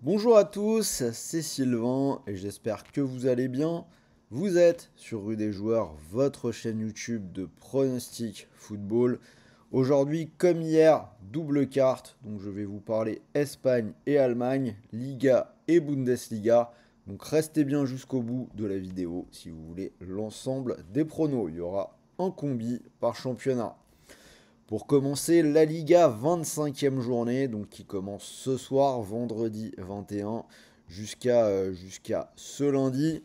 Bonjour à tous, c'est Sylvain et j'espère que vous allez bien. Vous êtes sur Rue des Joueurs, votre chaîne YouTube de pronostic football. Aujourd'hui, comme hier, double carte. Donc je vais vous parler Espagne et Allemagne, Liga et Bundesliga. Donc restez bien jusqu'au bout de la vidéo si vous voulez l'ensemble des pronos. Il y aura un combi par championnat. Pour commencer, la Liga 25e journée, donc qui commence ce soir, vendredi 21, jusqu'à ce lundi.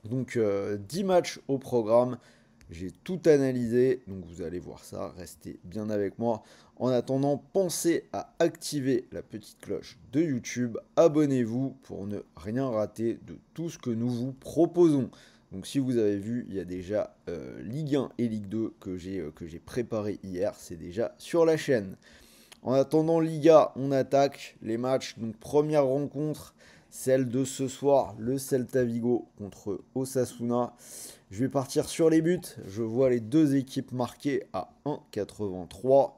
Donc 10 matchs au programme. J'ai tout analysé, donc vous allez voir ça, restez bien avec moi. En attendant, pensez à activer la petite cloche de YouTube. Abonnez-vous pour ne rien rater de tout ce que nous vous proposons. Donc si vous avez vu, il y a déjà Ligue 1 et Ligue 2 que j'ai préparé hier, c'est déjà sur la chaîne. En attendant Liga, on attaque les matchs. Donc première rencontre, celle de ce soir, le Celta Vigo contre Osasuna. Je vais partir sur les buts. Je vois les deux équipes marquées à 1,83.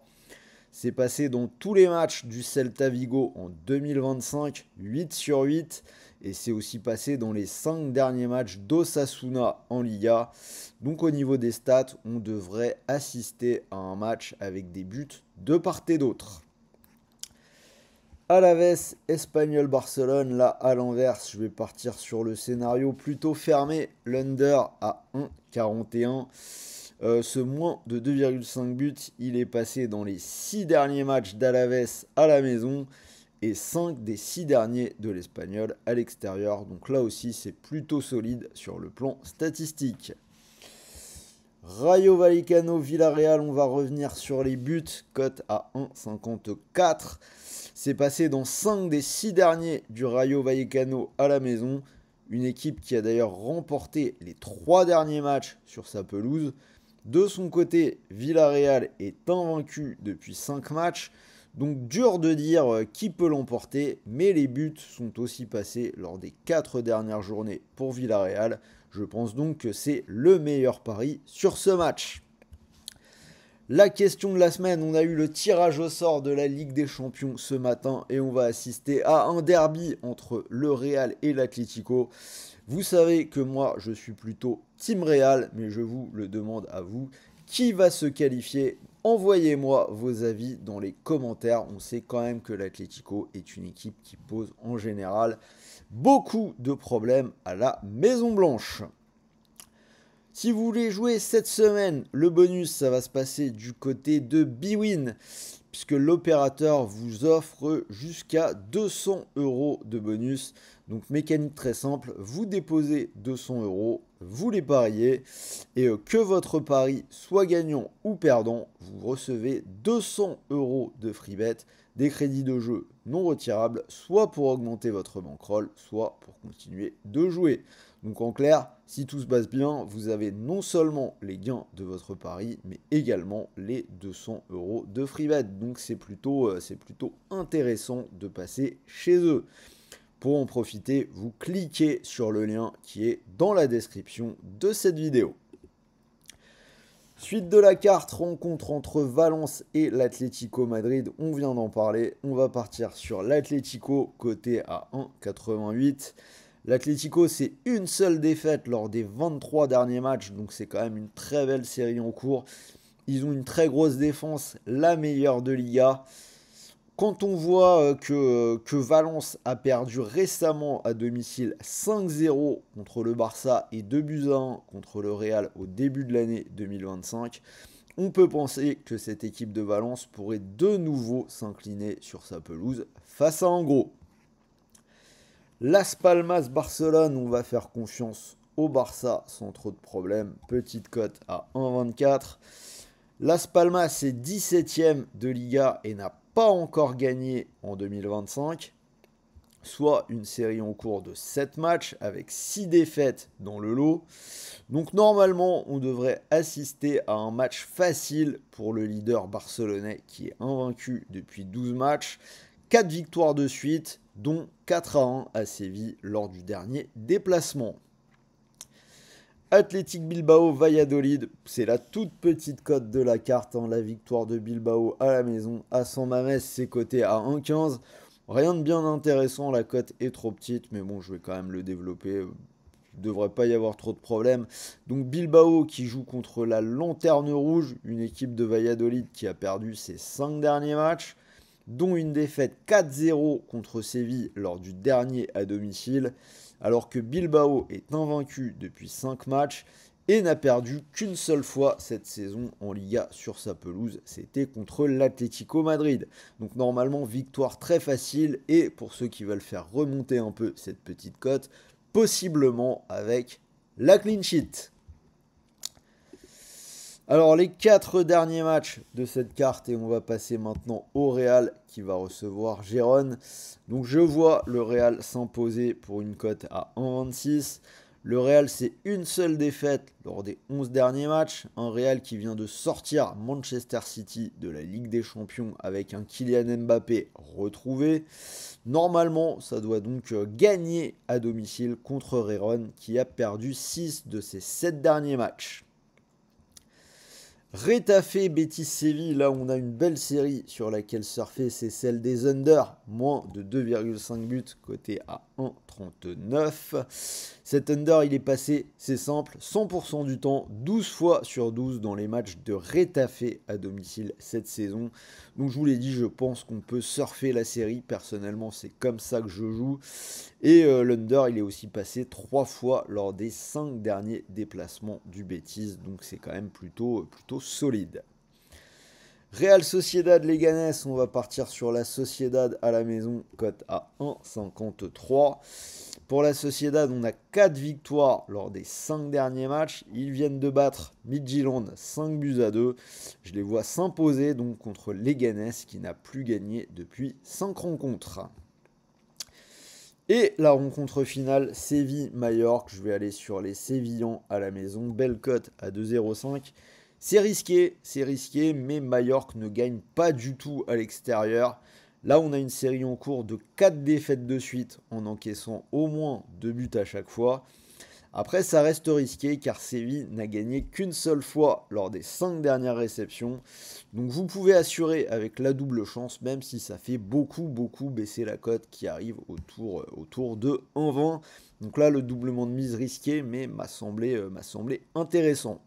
C'est passé dans tous les matchs du Celta Vigo en 2025, 8 sur 8. Et c'est aussi passé dans les 5 derniers matchs d'Osasuna en Liga. Donc au niveau des stats, on devrait assister à un match avec des buts de part et d'autre. Alaves, Espagnol, Barcelone. Là, à l'inverse, je vais partir sur le scénario plutôt fermé. L'under à 1,41. Ce moins de 2,5 buts, il est passé dans les 6 derniers matchs d'Alaves à la maison et 5 des 6 derniers de l'Espagnol à l'extérieur. Donc là aussi, c'est plutôt solide sur le plan statistique. Rayo Vallecano, Villarreal, on va revenir sur les buts, cote à 1,54. C'est passé dans 5 des 6 derniers du Rayo Vallecano à la maison. Une équipe qui a d'ailleurs remporté les 3 derniers matchs sur sa pelouse. De son côté, Villarreal est invaincu depuis 5 matchs. Donc dur de dire qui peut l'emporter, mais les buts sont aussi passés lors des 4 dernières journées pour Villarreal. Je pense donc que c'est le meilleur pari sur ce match. La question de la semaine, on a eu le tirage au sort de la Ligue des Champions ce matin et on va assister à un derby entre le Real et l'Atlético. Vous savez que moi je suis plutôt Team Real, mais je vous le demande à vous. Qui va se qualifier? Envoyez-moi vos avis dans les commentaires. On sait quand même que l'Atlético est une équipe qui pose en général beaucoup de problèmes à la Maison Blanche. Si vous voulez jouer cette semaine, le bonus, ça va se passer du côté de Bwin, puisque l'opérateur vous offre jusqu'à 200 € de bonus. Donc mécanique très simple, vous déposez 200 €, vous les pariez, et que votre pari soit gagnant ou perdant, vous recevez 200 € de free bet, des crédits de jeu non retirables, soit pour augmenter votre bankroll, soit pour continuer de jouer. Donc en clair, si tout se passe bien, vous avez non seulement les gains de votre pari, mais également les 200 € de free bet. Donc c'est plutôt intéressant de passer chez eux. Pour en profiter, vous cliquez sur le lien qui est dans la description de cette vidéo. Suite de la carte, rencontre entre Valence et l'Atlético Madrid, on vient d'en parler. On va partir sur l'Atlético, coté à 1,88. L'Atlético, c'est une seule défaite lors des 23 derniers matchs, donc c'est quand même une très belle série en cours. Ils ont une très grosse défense, la meilleure de Liga. Quand on voit que Valence a perdu récemment à domicile 5-0 contre le Barça et 2-1 contre le Real au début de l'année 2025, on peut penser que cette équipe de Valence pourrait de nouveau s'incliner sur sa pelouse face à un gros. Las Palmas Barcelone, on va faire confiance au Barça sans trop de problèmes. Petite cote à 1,24. Las Palmas est 17ème de Liga et n'a pas encore gagné en 2025. Soit une série en cours de 7 matchs avec 6 défaites dans le lot. Donc normalement, on devrait assister à un match facile pour le leader barcelonais qui est invaincu depuis 12 matchs. 4 victoires de suite, dont 4-1 à Séville lors du dernier déplacement. Athletic Bilbao, Valladolid, c'est la toute petite cote de la carte. La victoire de Bilbao à la maison à San Mamés, c'est coté à 1,15. Rien de bien intéressant, la cote est trop petite, mais bon, je vais quand même le développer. Il ne devrait pas y avoir trop de problèmes. Donc Bilbao qui joue contre la Lanterne Rouge, une équipe de Valladolid qui a perdu ses 5 derniers matchs, dont une défaite 4-0 contre Séville lors du dernier à domicile, alors que Bilbao est invaincu depuis 5 matchs et n'a perdu qu'une seule fois cette saison en Liga sur sa pelouse, c'était contre l'Atlético Madrid. Donc normalement victoire très facile et pour ceux qui veulent faire remonter un peu cette petite cote, possiblement avec la clean sheet. Alors les 4 derniers matchs de cette carte et on va passer maintenant au Real qui va recevoir Gérone. Donc je vois le Real s'imposer pour une cote à 1,26. Le Real, c'est une seule défaite lors des 11 derniers matchs. Un Real qui vient de sortir Manchester City de la Ligue des Champions avec un Kylian Mbappé retrouvé. Normalement, ça doit donc gagner à domicile contre Gérone qui a perdu 6 de ses 7 derniers matchs. Rétafé, Betis Séville, là on a une belle série sur laquelle surfer, c'est celle des under, moins de 2,5 buts, côté à 1,39. Cet under il est passé, c'est simple, 100% du temps, 12 fois sur 12 dans les matchs de Rétafé à domicile cette saison. Donc je vous l'ai dit, je pense qu'on peut surfer la série, personnellement c'est comme ça que je joue. Et l'under, il est aussi passé 3 fois lors des 5 derniers déplacements du Betis. Donc c'est quand même plutôt solide. Real Sociedad Leganés, on va partir sur la Sociedad à la maison, cote à 1,53. Pour la Sociedad, on a 4 victoires lors des 5 derniers matchs. Ils viennent de battre Midtjylland 5 buts à 2. Je les vois s'imposer donc contre Leganés qui n'a plus gagné depuis 5 rencontres. Et la rencontre finale, Séville-Majorque. Je vais aller sur les Sévillans à la maison. Belle cote à 2,05. C'est risqué, mais Majorque ne gagne pas du tout à l'extérieur. Là, on a une série en cours de 4 défaites de suite en encaissant au moins 2 buts à chaque fois. Après, ça reste risqué car Séville n'a gagné qu'une seule fois lors des 5 dernières réceptions. Donc vous pouvez assurer avec la double chance, même si ça fait beaucoup baisser la cote qui arrive autour de 1,20. Donc là, le doublement de mise risqué, mais m'a semblé intéressant.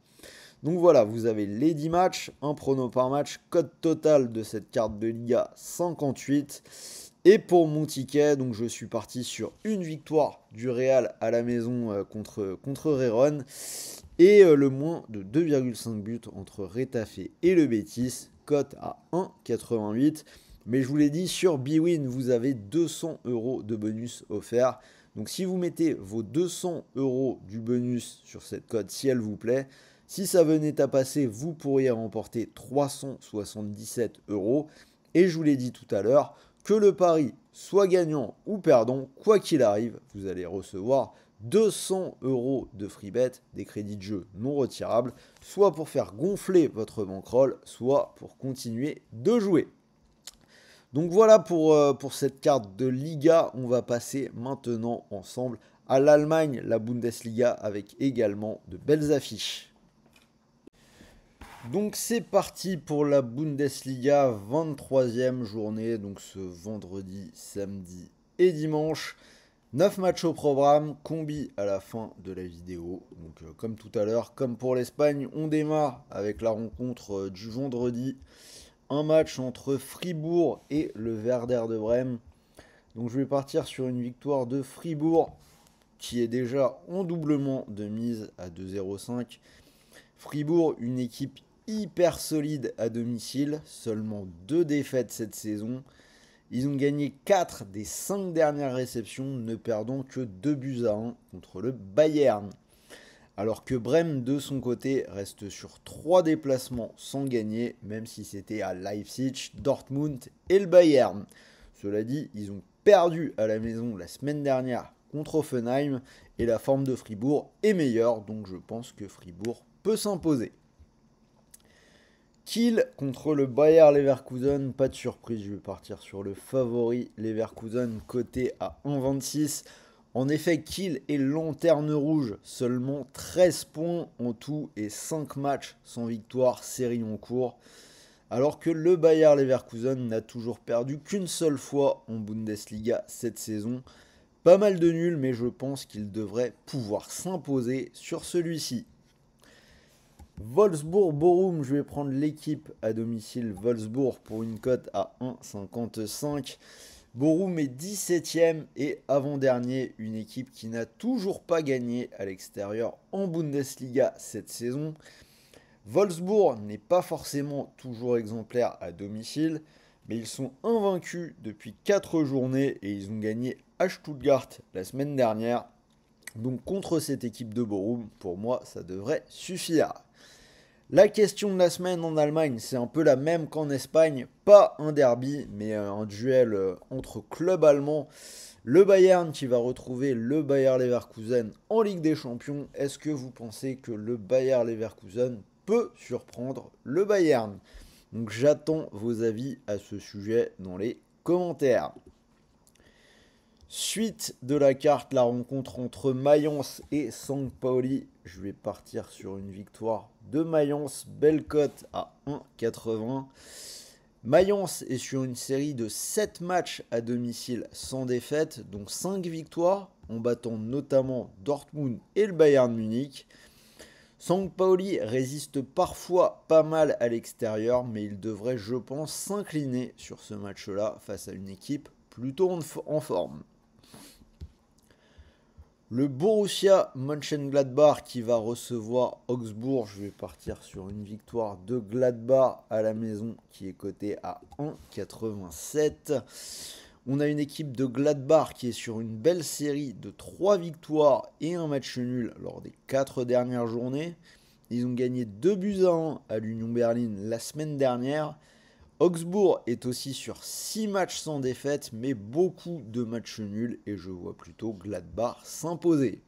Donc voilà, vous avez les 10 matchs, un prono par match, cote totale de cette carte de Liga 58. Et pour mon ticket, donc je suis parti sur une victoire du Real à la maison contre Gérone et le moins de 2,5 buts entre Rétafé et le Betis, cote à 1,88. Mais je vous l'ai dit, sur Bwin, vous avez 200 € de bonus offert. Donc si vous mettez vos 200 € du bonus sur cette cote, si elle vous plaît, si ça venait à passer, vous pourriez remporter 377 €. Et je vous l'ai dit tout à l'heure, que le pari soit gagnant ou perdant, quoi qu'il arrive, vous allez recevoir 200 € de free bet, des crédits de jeu non retirables, soit pour faire gonfler votre bankroll, soit pour continuer de jouer. Donc voilà pour cette carte de Liga. On va passer maintenant ensemble à l'Allemagne, la Bundesliga, avec également de belles affiches. Donc c'est parti pour la Bundesliga, 23e journée, donc ce vendredi, samedi et dimanche. 9 matchs au programme, combi à la fin de la vidéo. Donc comme tout à l'heure, comme pour l'Espagne, on démarre avec la rencontre du vendredi. Un match entre Fribourg et le Werder de Brême. Donc je vais partir sur une victoire de Fribourg qui est déjà en doublement de mise à 2,05. Fribourg, une équipe hyper solide à domicile, seulement 2 défaites cette saison. Ils ont gagné 4 des 5 dernières réceptions, ne perdant que 2 buts à 1 contre le Bayern. Alors que Brême, de son côté, reste sur 3 déplacements sans gagner, même si c'était à Leipzig, Dortmund et le Bayern. Cela dit, ils ont perdu à la maison la semaine dernière contre Offenheim et la forme de Fribourg est meilleure, donc je pense que Fribourg peut s'imposer. Kiel contre le Bayer Leverkusen, pas de surprise, je vais partir sur le favori Leverkusen coté à 1,26. En effet, Kiel est lanterne rouge, seulement 13 points en tout et 5 matchs sans victoire, série en cours. alors que le Bayer Leverkusen n'a toujours perdu qu'une seule fois en Bundesliga cette saison. Pas mal de nuls, mais je pense qu'il devrait pouvoir s'imposer sur celui-ci. Wolfsburg-Bochum, je vais prendre l'équipe à domicile Wolfsburg pour une cote à 1,55. Bochum est 17ème et avant-dernier, une équipe qui n'a toujours pas gagné à l'extérieur en Bundesliga cette saison. Wolfsburg n'est pas forcément toujours exemplaire à domicile, mais ils sont invaincus depuis 4 journées et ils ont gagné à Stuttgart la semaine dernière. Donc contre cette équipe de Bochum, pour moi, ça devrait suffire. La question de la semaine en Allemagne, c'est un peu la même qu'en Espagne. Pas un derby, mais un duel entre clubs allemands. Le Bayern qui va retrouver le Bayer Leverkusen en Ligue des Champions. Est-ce que vous pensez que le Bayer Leverkusen peut surprendre le Bayern? Donc j'attends vos avis à ce sujet dans les commentaires. Suite de la carte, la rencontre entre Mayence et St. Pauli. Je vais partir sur une victoire de Mayence, belle cote à 1,80. Mayence est sur une série de 7 matchs à domicile sans défaite, dont 5 victoires, en battant notamment Dortmund et le Bayern Munich. St. Pauli résiste parfois pas mal à l'extérieur, mais il devrait, je pense, s'incliner sur ce match-là face à une équipe plutôt en forme. Le Borussia Mönchengladbach qui va recevoir Augsbourg. Je vais partir sur une victoire de Gladbach à la maison qui est cotée à 1,87. On a une équipe de Gladbach qui est sur une belle série de 3 victoires et un match nul lors des 4 dernières journées. Ils ont gagné 2-1 à l'Union Berlin la semaine dernière. Augsbourg est aussi sur 6 matchs sans défaite, mais beaucoup de matchs nuls et je vois plutôt Gladbach s'imposer.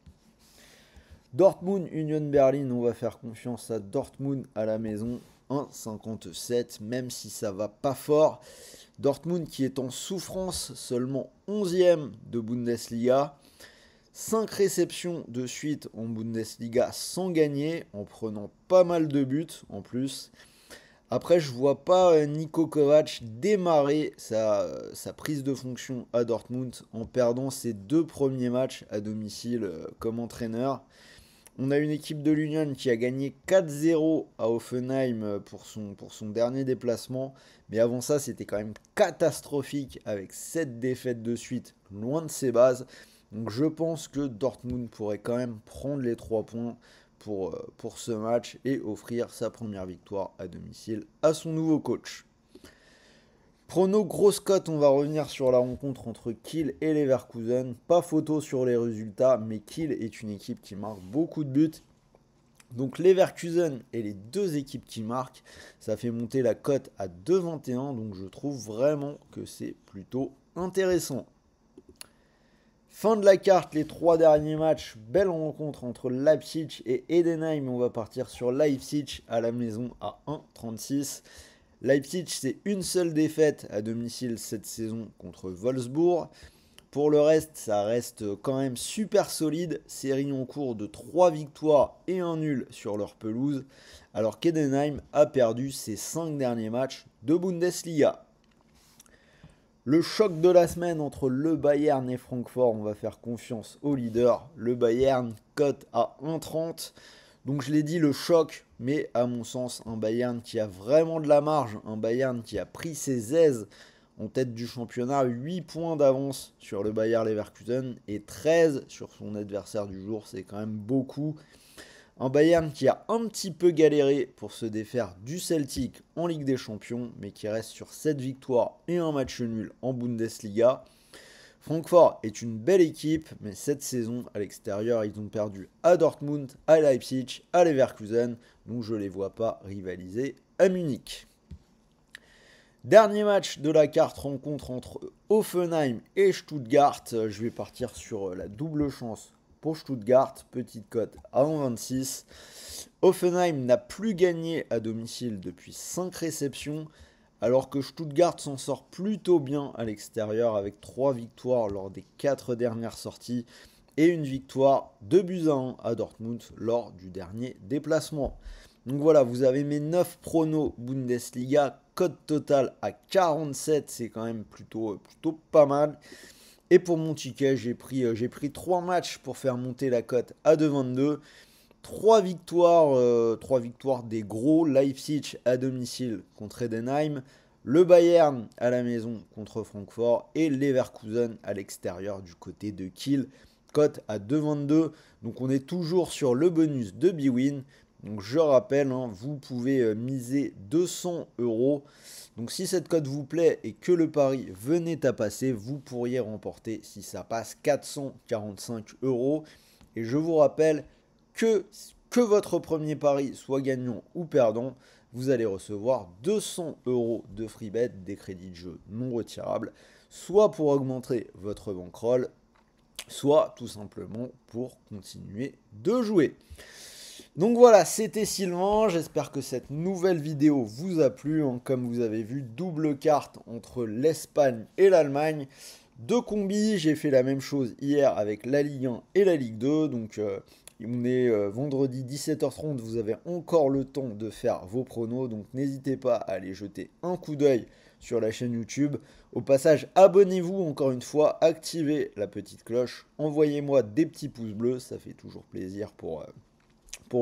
Dortmund, Union Berlin, on va faire confiance à Dortmund à la maison, 1,57, même si ça va pas fort. Dortmund qui est en souffrance, seulement 11e de Bundesliga. 5 réceptions de suite en Bundesliga sans gagner, en prenant pas mal de buts en plus. Après, je vois pas Niko Kovac démarrer sa prise de fonction à Dortmund en perdant ses 2 premiers matchs à domicile comme entraîneur. On a une équipe de l'Union qui a gagné 4-0 à Hoffenheim pour son dernier déplacement. Mais avant ça, c'était quand même catastrophique avec 7 défaites de suite, loin de ses bases. Donc je pense que Dortmund pourrait quand même prendre les 3 points pour ce match et offrir sa première victoire à domicile à son nouveau coach. Prono grosse cote, on va revenir sur la rencontre entre Kiel et Leverkusen. Pas photo sur les résultats, mais Kiel est une équipe qui marque beaucoup de buts. Donc Leverkusen et les 2 équipes qui marquent, ça fait monter la cote à 2,21. Donc je trouve vraiment que c'est plutôt intéressant. Fin de la carte, les 3 derniers matchs, belle rencontre entre Leipzig et Heidenheim. On va partir sur Leipzig à la maison à 1,36. Leipzig, c'est une seule défaite à domicile cette saison contre Wolfsburg. Pour le reste, ça reste quand même super solide. Série en cours de 3 victoires et un nul sur leur pelouse. Alors qu'Heidenheim a perdu ses 5 derniers matchs de Bundesliga. Le choc de la semaine entre le Bayern et Francfort, on va faire confiance au leader. Le Bayern cote à 1,30. Donc je l'ai dit, le choc, mais à mon sens, un Bayern qui a vraiment de la marge. Un Bayern qui a pris ses aises en tête du championnat. 8 points d'avance sur le Bayer Leverkusen et 13 sur son adversaire du jour. C'est quand même beaucoup. Un Bayern qui a un petit peu galéré pour se défaire du Celtic en Ligue des Champions, mais qui reste sur 7 victoires et un match nul en Bundesliga. Francfort est une belle équipe, mais cette saison, à l'extérieur, ils ont perdu à Dortmund, à Leipzig, à Leverkusen, donc je ne les vois pas rivaliser à Munich. Dernier match de la carte, rencontre entre Hoffenheim et Stuttgart. Je vais partir sur la double chance pour Stuttgart, petite cote à 1,26. Hoffenheim n'a plus gagné à domicile depuis 5 réceptions, alors que Stuttgart s'en sort plutôt bien à l'extérieur avec 3 victoires lors des 4 dernières sorties et une victoire 2-1 à Dortmund lors du dernier déplacement. Donc voilà, vous avez mes 9 pronos Bundesliga cote totale à 47, c'est quand même plutôt pas mal. Et pour mon ticket, j'ai pris 3 matchs pour faire monter la cote à 2,22. 3 victoires des gros. Leipzig à domicile contre Edenheim, le Bayern à la maison contre Francfort et Leverkusen à l'extérieur du côté de Kiel. Cote à 2,22. Donc on est toujours sur le bonus de Bwin. Donc je rappelle, hein, vous pouvez miser 200 euros. Donc si cette cote vous plaît et que le pari venait à passer, vous pourriez remporter, si ça passe, 445 euros. Et je vous rappelle que votre premier pari soit gagnant ou perdant, vous allez recevoir 200 euros de free bet, des crédits de jeu non retirables, soit pour augmenter votre bankroll, soit tout simplement pour continuer de jouer. Donc voilà, c'était Sylvain, j'espère que cette nouvelle vidéo vous a plu. Comme vous avez vu, double carte entre l'Espagne et l'Allemagne. Deux combis, j'ai fait la même chose hier avec la Ligue 1 et la Ligue 2. Donc on est vendredi 17h30, vous avez encore le temps de faire vos pronos. Donc n'hésitez pas à aller jeter un coup d'œil sur la chaîne YouTube. Au passage, abonnez-vous encore une fois, activez la petite cloche, envoyez-moi des petits pouces bleus, ça fait toujours plaisir pour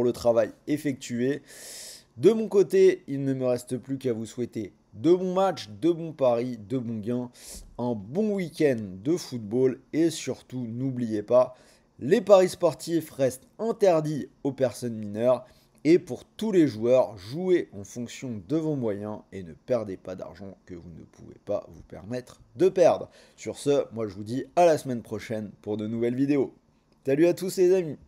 le travail effectué. De mon côté, il ne me reste plus qu'à vous souhaiter de bons matchs, de bons paris, de bons gains, un bon week-end de football et surtout, n'oubliez pas, les paris sportifs restent interdits aux personnes mineures et pour tous les joueurs, jouez en fonction de vos moyens et ne perdez pas d'argent que vous ne pouvez pas vous permettre de perdre. Sur ce, moi je vous dis à la semaine prochaine pour de nouvelles vidéos. Salut à tous les amis!